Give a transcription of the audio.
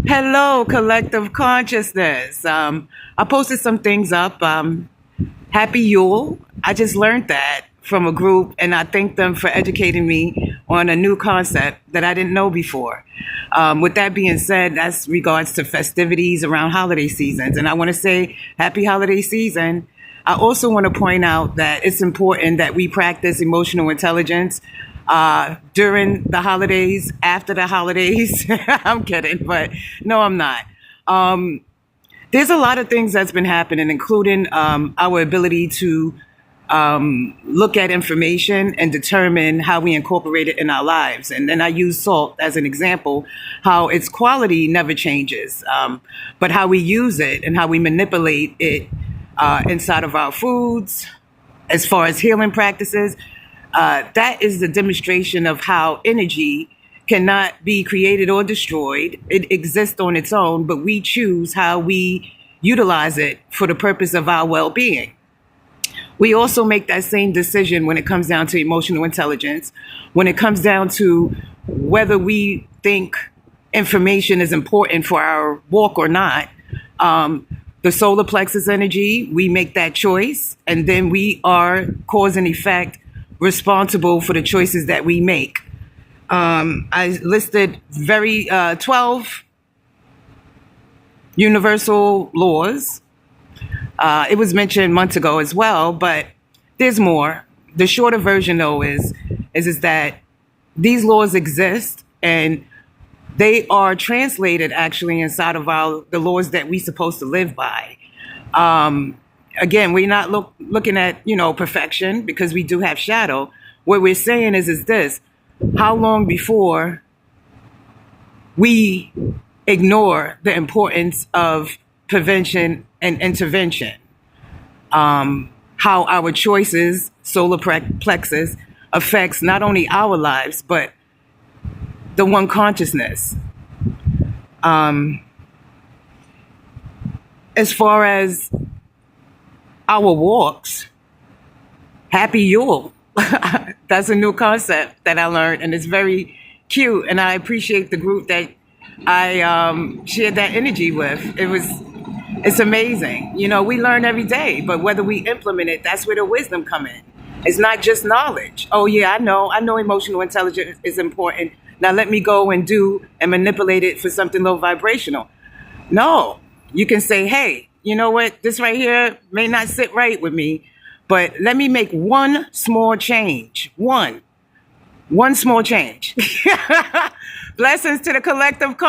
Hello, collective consciousness. I posted some things up. Happy Yule. I just learned that from a group, and I thank them for educating me on a new concept that I didn't know before. With that being said, that's regards to festivities around holiday seasons, and I want to say happy holiday season. I also want to point out that it's important that we practice emotional intelligence during the holidays, after the holidays. I'm kidding, but no, I'm not. There's a lot of things that's been happening, including our ability to look at information and determine how we incorporate it in our lives. And then I use salt as an example, how its quality never changes, but how we use it and how we manipulate it inside of our foods, as far as healing practices. That is the demonstration of how energy cannot be created or destroyed. It exists on its own, but we choose how we utilize it for the purpose of our well-being. We also make that same decision when it comes down to emotional intelligence, when it comes down to whether we think information is important for our walk or not. The solar plexus energy, we make that choice, and then we are cause and effect responsible for the choices that we make. I listed 12 universal laws. It was mentioned months ago as well, but there's more. The shorter version, though, is that these laws exist, and they are translated actually inside of the laws that we're supposed to live by. Again, we're not looking at, perfection, because we do have shadow. What we're saying is this: how long before we ignore the importance of prevention and intervention? How our choices, solar plexus, affects not only our lives, but the one consciousness. As far as our walks, happy Yule. That's a new concept that I learned, and it's very cute. And I appreciate the group that I shared that energy with. It's amazing. We learn every day, but whether we implement it, that's where the wisdom come in. It's not just knowledge. Oh yeah, I know emotional intelligence is important. Now let me go and do and manipulate it for something low vibrational. No, you can say, hey, you know what? This right here may not sit right with me, but let me make one small change. One small change. Blessings to the collective